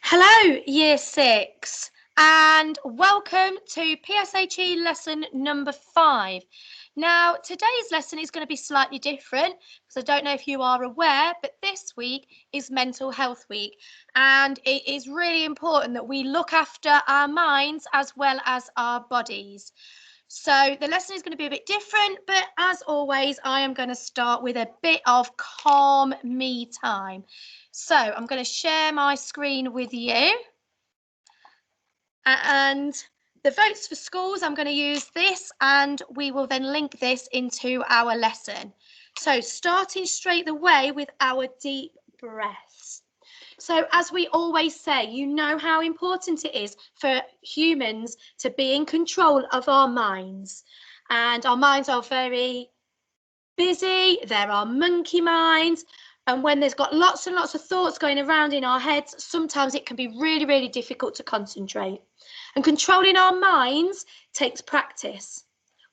Hello, Year 6, and welcome to PSHE Lesson number 5. Now, today's lesson is going to be slightly different, because I don't know if you are aware, but this week is Mental Health Week, and it is really important that we look after our minds as well as our bodies. So the lesson is going to be a bit different, but as always, I am going to start with a bit of calm me time. So I'm going to share my screen with you. And the votes for schools, I'm going to use this and we will then link this into our lesson. So starting straight away with our deep breaths. So as we always say, you know how important it is for humans to be in control of our minds. And our minds are very busy, there are monkey minds, and when there's got lots and lots of thoughts going around in our heads, sometimes it can be really, really difficult to concentrate. And controlling our minds takes practice.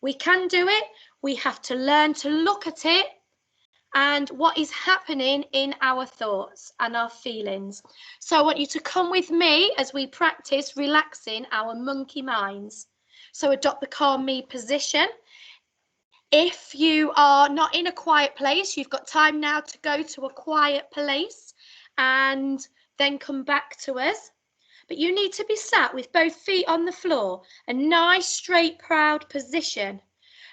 We can do it, we have to learn to look at it and what is happening in our thoughts and our feelings. So I want you to come with me as we practice relaxing our monkey minds. So adopt the calm me position. If you are not in a quiet place, you've got time now to go to a quiet place and then come back to us. But you need to be sat with both feet on the floor, a nice, straight, proud position.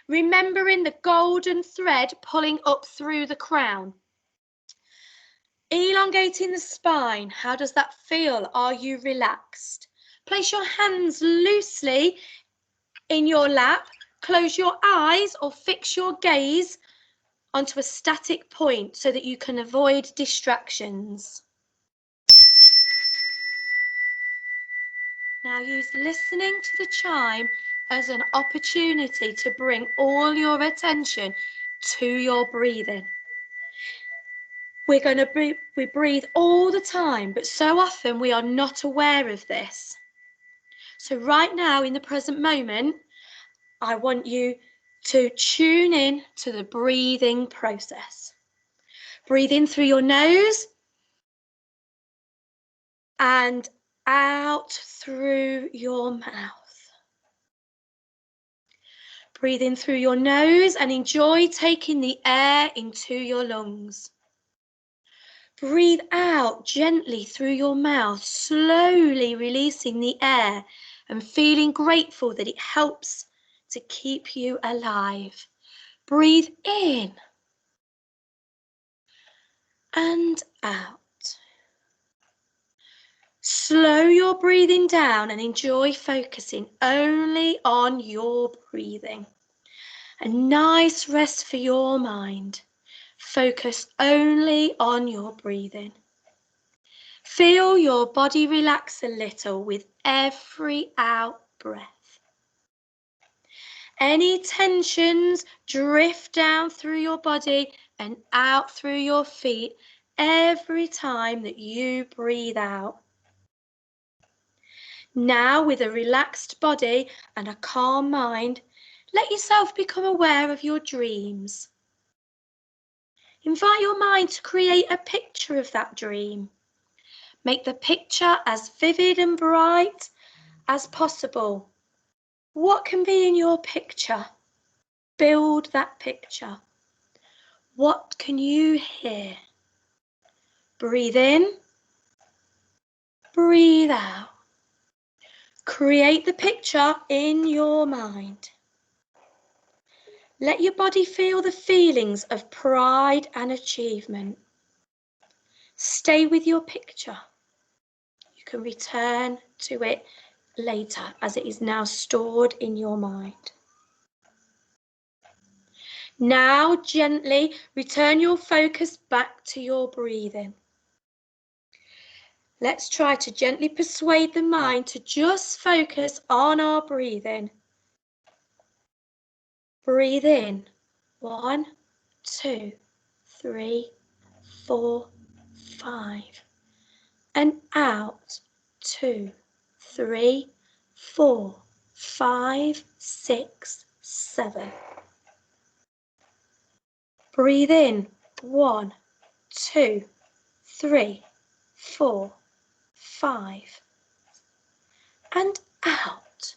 Remembering the golden thread pulling up through the crown. Elongating the spine. How does that feel? Are you relaxed? Place your hands loosely in your lap. Close your eyes or fix your gaze onto a static point so that you can avoid distractions. Now use listening to the chime as an opportunity to bring all your attention to your breathing. We breathe all the time, but so often we are not aware of this. So right now in the present moment, I want you to tune in to the breathing process. Breathe in through your nose and out through your mouth. Breathe in through your nose and enjoy taking the air into your lungs. Breathe out gently through your mouth, slowly releasing the air and feeling grateful that it helps to keep you alive. Breathe in and out. Slow your breathing down and enjoy focusing only on your breathing. A nice rest for your mind. Focus only on your breathing. Feel your body relax a little with every out breath. Any tensions drift down through your body and out through your feet every time that you breathe out. Now, with a relaxed body and a calm mind, let yourself become aware of your dreams. Invite your mind to create a picture of that dream. Make the picture as vivid and bright as possible. What can be in your picture? Build that picture. What can you hear? Breathe in, breathe out. Create the picture in your mind. Let your body feel the feelings of pride and achievement. Stay with your picture. You can return to it later as it is now stored in your mind. Now gently return your focus back to your breathing. Let's try to gently persuade the mind to just focus on our breathing. Breathe in. 1, 2, 3, 4, 5. And out. 2, 3, 4, 5, 6, 7. Breathe in. 1, 2, 3, 4, 5. And out.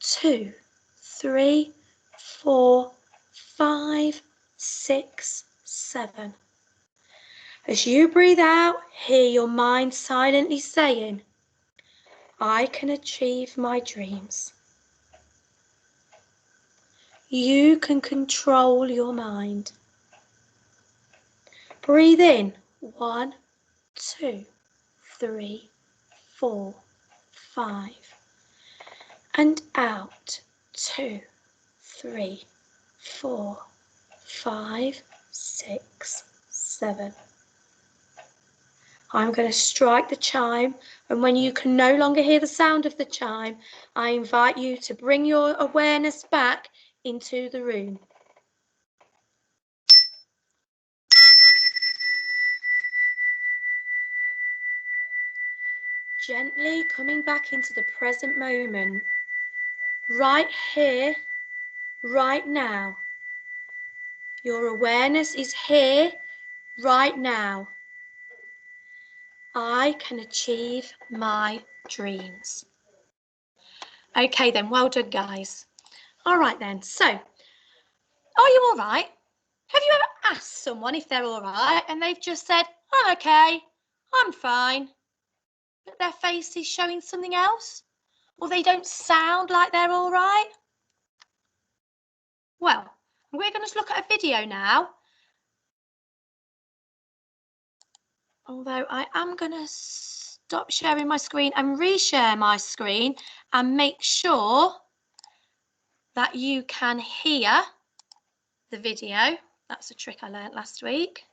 2, 3, 4, 5, 6, 7. As you breathe out, hear your mind silently saying, I can achieve my dreams. You can control your mind. Breathe in. 1, 2, 3, 4, 5. And out. 2, 3, 4, 5, 6, 7. I'm going to strike the chime, and when you can no longer hear the sound of the chime, I invite you to bring your awareness back into the room. Gently coming back into the present moment, right here, right now. Your awareness is here, right now. I can achieve my dreams. Okay then, well done guys. All right then, so, are you all right? Have you ever asked someone if they're all right and they've just said, I'm okay, I'm fine, but their face is showing something else? Or they don't sound like they're all right? Well, we're going to look at a video now. Although I am going to stop sharing my screen and reshare my screen and make sure that you can hear the video. That's a trick I learnt last week.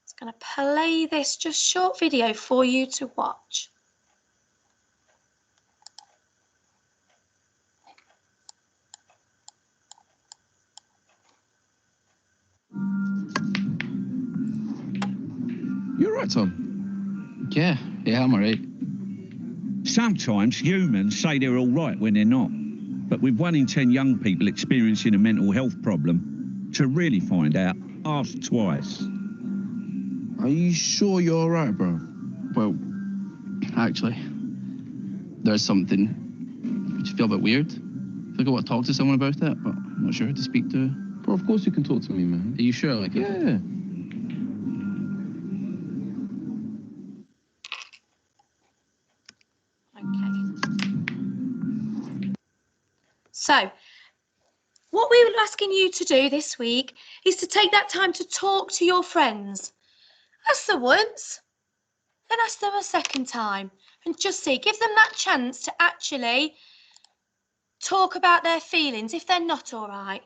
It's going to play this just short video for you to watch. You all right, Tom? Yeah, I'm all right. Sometimes humans say they're all right when they're not. But with 1 in 10 young people experiencing a mental health problem, to really find out, ask twice. Are you sure you're all right, bro? Well, actually, there's something. I just feel a bit weird. I feel like I want to talk to someone about it, but I'm not sure who to speak to. Bro, of course you can talk to me, man. Are you sure? Like, Yeah. So, what we were asking you to do this week is to take that time to talk to your friends. Ask them once, then ask them a second time, and just see, give them that chance to actually talk about their feelings if they're not all right.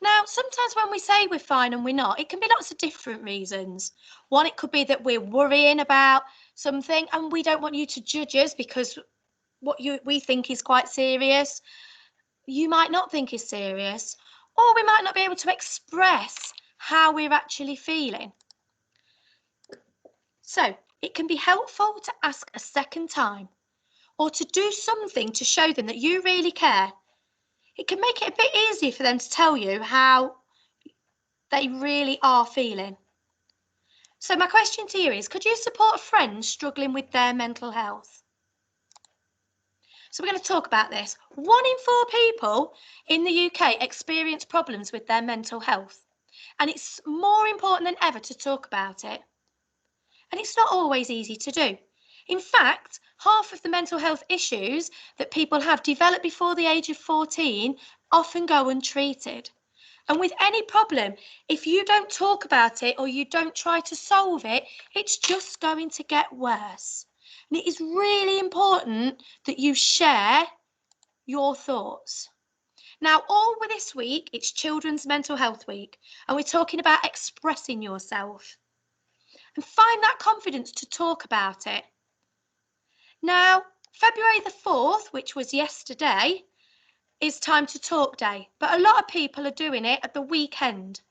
Now, sometimes when we say we're fine and we're not, it can be lots of different reasons. One, it could be that we're worrying about something and we don't want you to judge us because what we think is quite serious, you might not think is serious, or we might not be able to express how we're actually feeling. So it can be helpful to ask a second time or to do something to show them that you really care. It can make it a bit easier for them to tell you how they really are feeling. So my question to you is, could you support a friend struggling with their mental health? So we're going to talk about this. 1 in 4 people in the UK experience problems with their mental health, and it's more important than ever to talk about it. And it's not always easy to do. In fact, half of the mental health issues that people have developed before the age of 14 often go untreated. And with any problem, if you don't talk about it or you don't try to solve it, it's just going to get worse. And it is really important that you share your thoughts. Now, all with this week, it's Children's Mental Health Week, and we're talking about expressing yourself. And find that confidence to talk about it. Now, February the 4th, which was yesterday, is Time to Talk Day, but a lot of people are doing it at the weekend.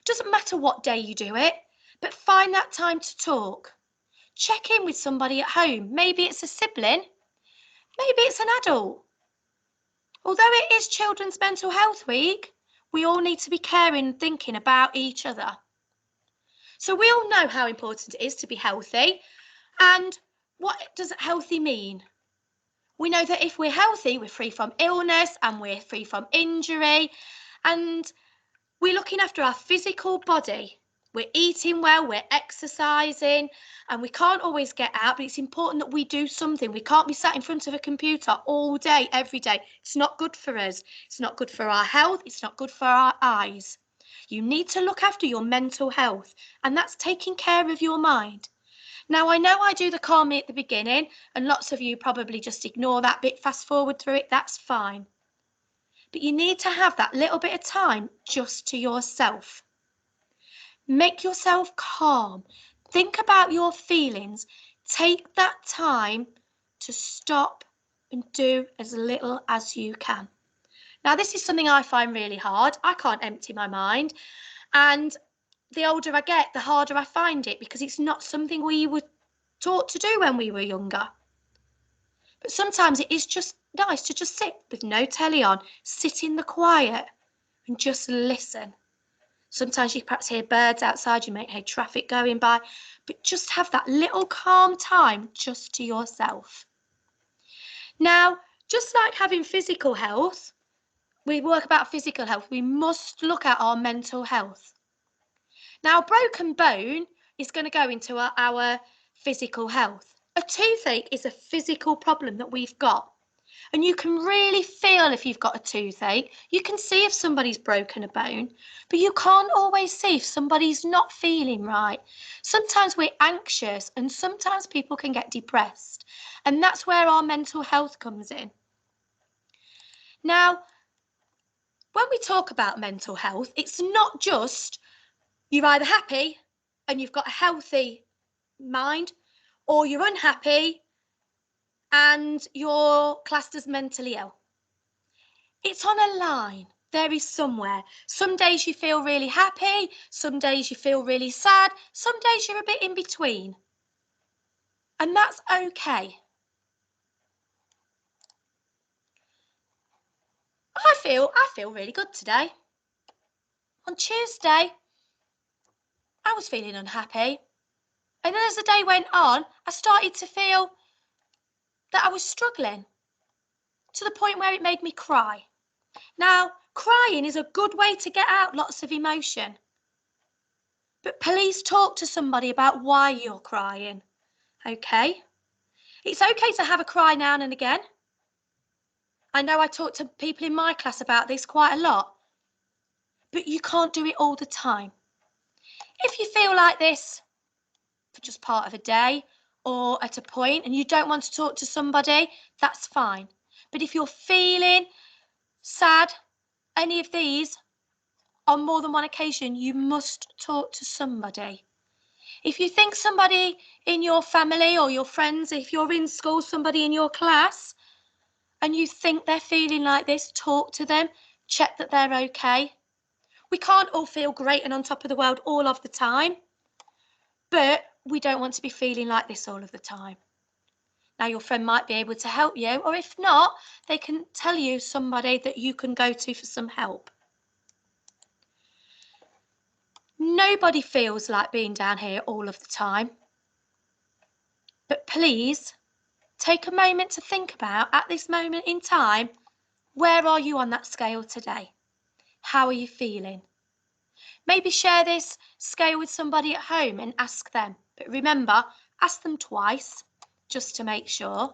Doesn't matter what day you do it, but find that time to talk. Check in with somebody at home. Maybe it's a sibling, maybe it's an adult. Although it is Children's Mental Health Week, we all need to be caring and thinking about each other. So we all know how important it is to be healthy. And what does healthy mean? We know that if we're healthy, we're free from illness and we're free from injury, and we're looking after our physical body. We're eating well, we're exercising, and we can't always get out, but it's important that we do something. We can't be sat in front of a computer all day, every day. It's not good for us. It's not good for our health. It's not good for our eyes. You need to look after your mental health, and that's taking care of your mind. Now, I know I do the calm me at the beginning, and lots of you probably just ignore that bit, fast forward through it. That's fine. But you need to have that little bit of time just to yourself. Make yourself calm. Think about your feelings. Take that time to stop and do as little as you can. Now, this is something I find really hard. I can't empty my mind. And the older I get, the harder I find it, because it's not something we were taught to do when we were younger. But sometimes it is just nice to just sit with no telly on, sit in the quiet and just listen. Sometimes you perhaps hear birds outside, you might hear traffic going by, but just have that little calm time just to yourself. Now, just like having physical health, we work about physical health, we must look at our mental health. Now, a broken bone is going to go into our physical health. A toothache is a physical problem that we've got. And you can really feel if you've got a toothache. You can see if somebody's broken a bone, but you can't always see if somebody's not feeling right. Sometimes we're anxious and sometimes people can get depressed. And that's where our mental health comes in. Now, when we talk about mental health, it's not just you're either happy and you've got a healthy mind, or you're unhappy and you're classed as mentally ill. It's on a line. There is somewhere. Some days you feel really happy, some days you feel really sad, some days you're a bit in between. And that's okay. I feel really good today. On Tuesday, I was feeling unhappy. And then as the day went on, I started to feel that I was struggling to the point where it made me cry. Now, crying is a good way to get out lots of emotion. But please talk to somebody about why you're crying, okay? It's okay to have a cry now and again. I know I talk to people in my class about this quite a lot, but you can't do it all the time. If you feel like this for just part of a day or at a point and you don't want to talk to somebody, that's fine. But if you're feeling sad, any of these, on more than one occasion, you must talk to somebody. If you think somebody in your family or your friends, if you're in school, somebody in your class, and you think they're feeling like this, talk to them, check that they're okay. We can't all feel great and on top of the world all of the time, but we don't want to be feeling like this all of the time. Now, your friend might be able to help you, or if not, they can tell you somebody that you can go to for some help. Nobody feels like being down here all of the time. But please, take a moment to think about, at this moment in time, where are you on that scale today? How are you feeling? Maybe share this scale with somebody at home and ask them. But remember, ask them twice, just to make sure.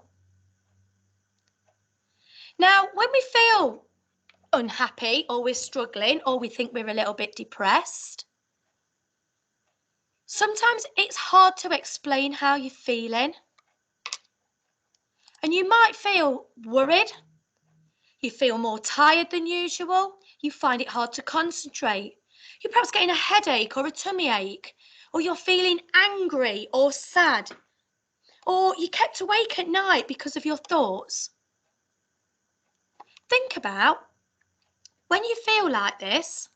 Now, when we feel unhappy or we're struggling or we think we're a little bit depressed, sometimes it's hard to explain how you're feeling. And you might feel worried. You feel more tired than usual. You find it hard to concentrate. You're perhaps getting a headache or a tummy ache, or you're feeling angry or sad, or you kept awake at night because of your thoughts. Think about when you feel like this,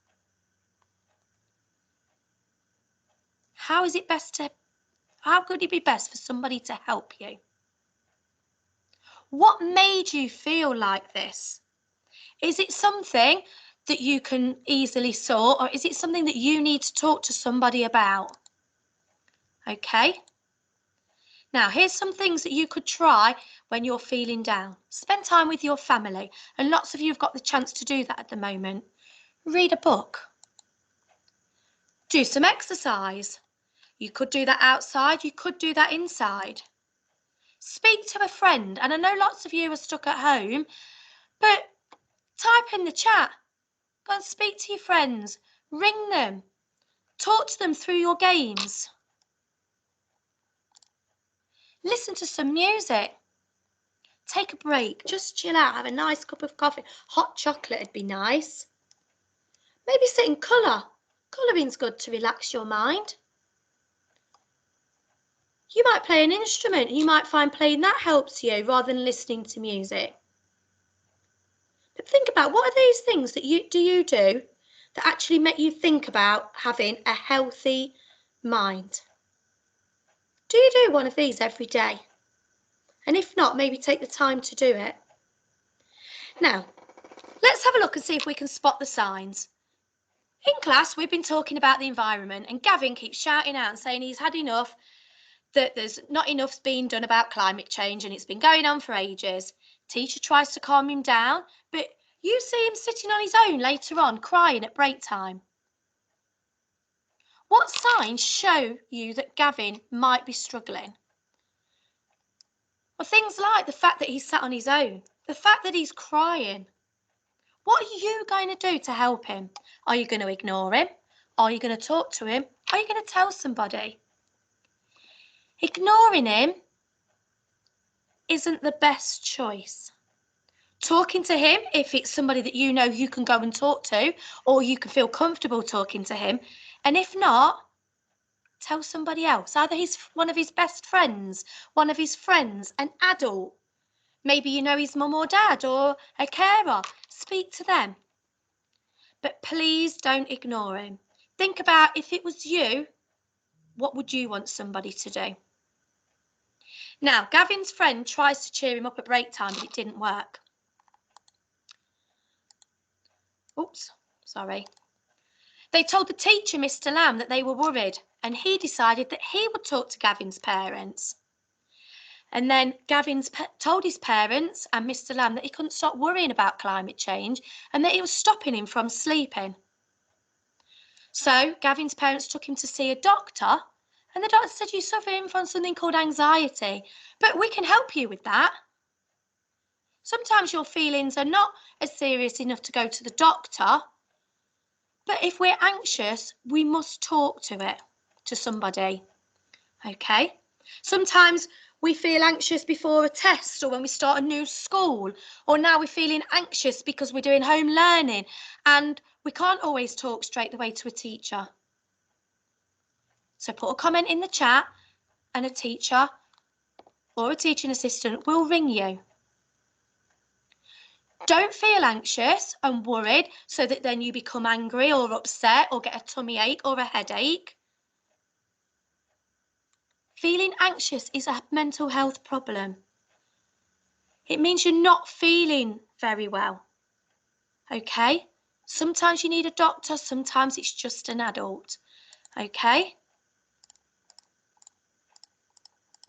how could it be best for somebody to help you? What made you feel like this? Is it something that you can easily sort, or is it something that you need to talk to somebody about? Okay? Now, here's some things that you could try when you're feeling down. Spend time with your family, and lots of you have got the chance to do that at the moment. Read a book. Do some exercise. You could do that outside, you could do that inside. Speak to a friend, and I know lots of you are stuck at home, but type in the chat. Go and speak to your friends, ring them, talk to them through your games. Listen to some music. Take a break, just chill out, have a nice cup of coffee. Hot chocolate would be nice. Maybe sit in colour. Colouring's good to relax your mind. You might play an instrument. You might find playing that helps you rather than listening to music. But think about, what are these things that you do that actually make you think about having a healthy mind? Do you do one of these every day? And if not, maybe take the time to do it. Now, let's have a look and see if we can spot the signs. In class, we've been talking about the environment, and Gavin keeps shouting out and saying he's had enough, that there's not enough being done about climate change and it's been going on for ages. Teacher tries to calm him down, but you see him sitting on his own later on, crying at break time. What signs show you that Gavin might be struggling? Well, things like the fact that he's sat on his own, the fact that he's crying. What are you going to do to help him? Are you going to ignore him? Are you going to talk to him? Are you going to tell somebody? Ignoring him isn't the best choice. Talking to him, if it's somebody that you know you can go and talk to, or you can feel comfortable talking to him, and if not, tell somebody else. Either one of his best friends, one of his friends, an adult. Maybe you know his mum or dad or a carer. Speak to them. But please don't ignore him. Think about, if it was you, what would you want somebody to do? Now, Gavin's friend tries to cheer him up at break time, but it didn't work. Oops, sorry. They told the teacher, Mr. Lamb, that they were worried, and he decided that he would talk to Gavin's parents. And then Gavin told his parents and Mr. Lamb that he couldn't stop worrying about climate change and that it was stopping him from sleeping. So Gavin's parents took him to see a doctor, and the doctor said, you're suffering from something called anxiety, but we can help you with that. Sometimes your feelings are not as serious enough to go to the doctor, but if we're anxious, we must talk to it, to somebody. Okay? Sometimes we feel anxious before a test, or when we start a new school, or now we're feeling anxious because we're doing home learning and we can't always talk straight away to a teacher. So put a comment in the chat and a teacher or a teaching assistant will ring you. Don't feel anxious and worried so that then you become angry or upset or get a tummy ache or a headache. Feeling anxious is a mental health problem. It means you're not feeling very well. Okay? Sometimes you need a doctor, sometimes it's just an adult. Okay?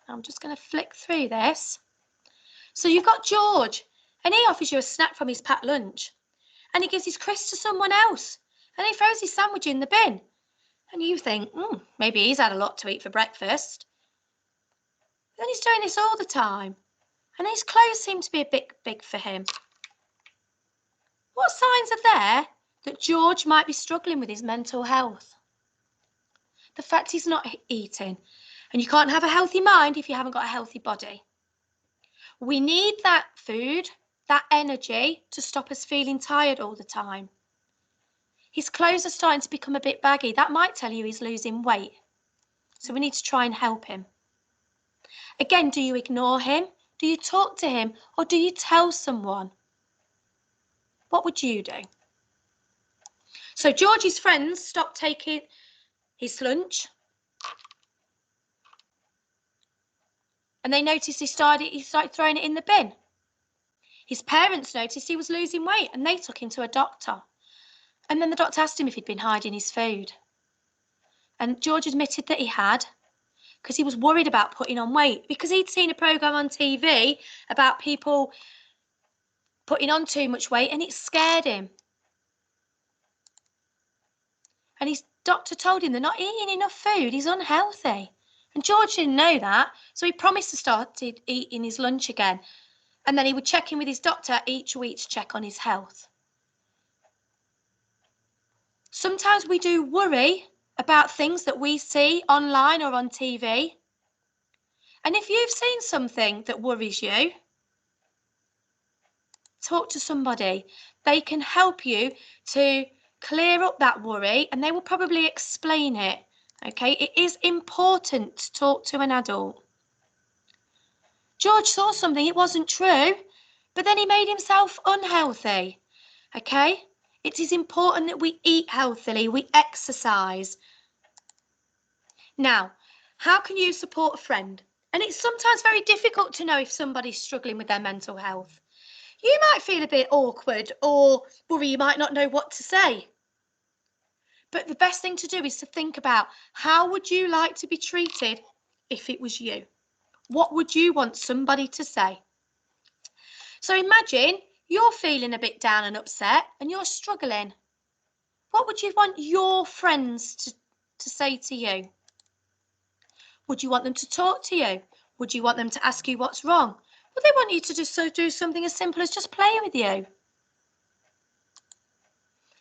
I'm just going to flick through this. So you've got George, and he offers you a snack from his packed lunch, and he gives his crisps to someone else, and he throws his sandwich in the bin. And you think, maybe he's had a lot to eat for breakfast. Then he's doing this all the time, and his clothes seem to be a bit big for him. What signs are there that George might be struggling with his mental health? The fact he's not eating, and you can't have a healthy mind if you haven't got a healthy body. We need that food, that energy, to stop us feeling tired all the time. His clothes are starting to become a bit baggy. That might tell you he's losing weight. So we need to try and help him. Again, do you ignore him? Do you talk to him? Or do you tell someone? What would you do? So George's friends stopped taking his lunch. And they noticed he started throwing it in the bin. His parents noticed he was losing weight and they took him to a doctor. And then the doctor asked him if he'd been hiding his food. And George admitted that he had. because he was worried about putting on weight, because he'd seen a programme on TV about people putting on too much weight and it scared him. And his doctor told him they're not eating enough food, he's unhealthy. And George didn't know that, so he promised to start eating his lunch again. And then he would check in with his doctor each week to check on his health. Sometimes we do worry about things that we see online or on TV. And if you've seen something that worries you, talk to somebody. They can help you to clear up that worry and they will probably explain it. Okay, it is important to talk to an adult. George saw something, it wasn't true, but then he made himself unhealthy. Okay, it is important that we eat healthily, we exercise. Now, how can you support a friend? And it's sometimes very difficult to know if somebody's struggling with their mental health. You might feel a bit awkward or worry you might not know what to say. But the best thing to do is to think about, how would you like to be treated if it was you? What would you want somebody to say? So imagine you're feeling a bit down and upset and you're struggling. What would you want your friends to say to you? Would you want them to talk to you? Would you want them to ask you what's wrong? Would they want you to just do something as simple as just play with you?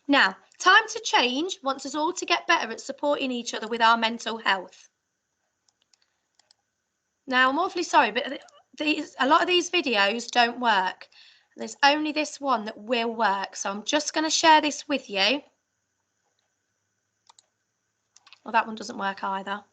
Now, time to change wants us all to get better at supporting each other with our mental health. Now, I'm awfully sorry, but a lot of these videos don't work. There's only this one that will work, so I'm just going to share this with you. Well, that one doesn't work either.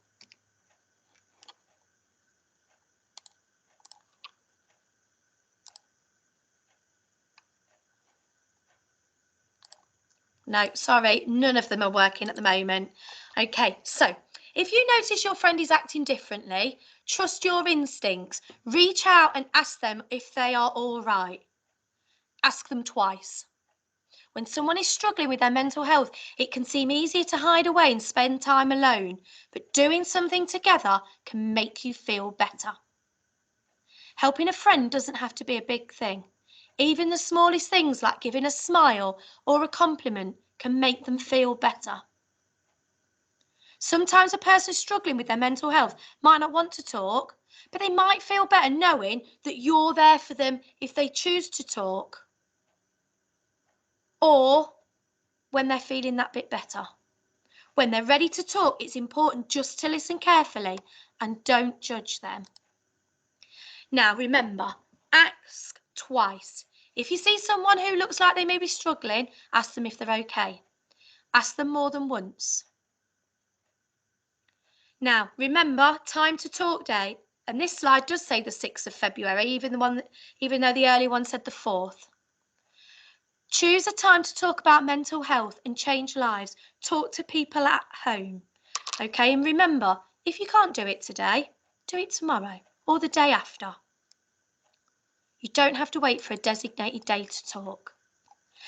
No, sorry, none of them are working at the moment. Okay, so if you notice your friend is acting differently, trust your instincts. Reach out and ask them if they are all right. Ask them twice. When someone is struggling with their mental health, it can seem easier to hide away and spend time alone, but doing something together can make you feel better. Helping a friend doesn't have to be a big thing. Even the smallest things like giving a smile or a compliment can make them feel better. Sometimes a person struggling with their mental health might not want to talk, but they might feel better knowing that you're there for them if they choose to talk, or when they're feeling that bit better. When they're ready to talk, it's important just to listen carefully and don't judge them. Now remember, ask twice. If you see someone who looks like they may be struggling, ask them if they're okay. Ask them more than once. Now remember, time to talk day, and this slide does say the 6th of February, even though the early one said the 4th. Choose a time to talk about mental health and change lives. Talk to people at home. Okay, and remember, if you can't do it today, do it tomorrow or the day after. You don't have to wait for a designated day to talk.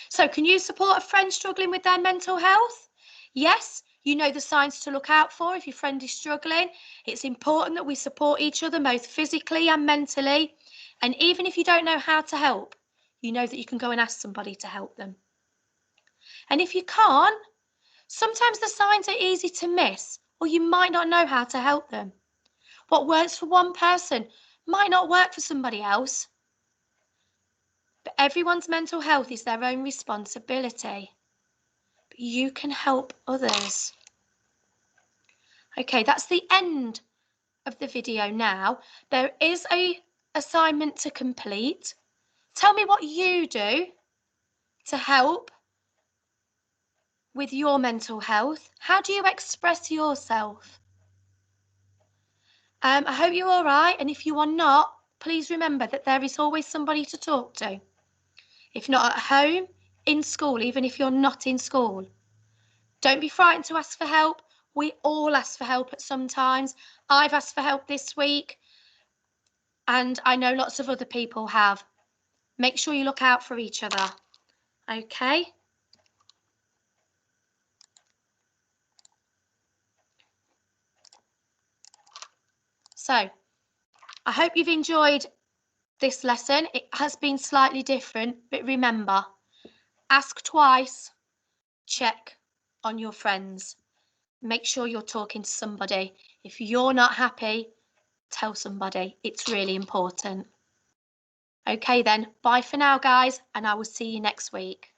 So can you support a friend struggling with their mental health? Yes, you know the signs to look out for if your friend is struggling. It's important that we support each other both physically and mentally. And even if you don't know how to help, you know that you can go and ask somebody to help them. And if you can't, sometimes the signs are easy to miss, or you might not know how to help them. What works for one person might not work for somebody else. But everyone's mental health is their own responsibility. But you can help others. Okay, that's the end of the video now. There is an assignment to complete. Tell me what you do to help with your mental health. How do you express yourself? I hope you're all right, and if you are not, please remember that there is always somebody to talk to. If not at home, in school, even if you're not in school. Don't be frightened to ask for help. We all ask for help at some times. I've asked for help this week, and I know lots of other people have. Make sure you look out for each other. Okay? So I hope you've enjoyed this lesson. It has been slightly different, but remember, ask twice, check on your friends. Make sure you're talking to somebody. If you're not happy, tell somebody. It's really important. Okay then, bye for now, guys, and I will see you next week.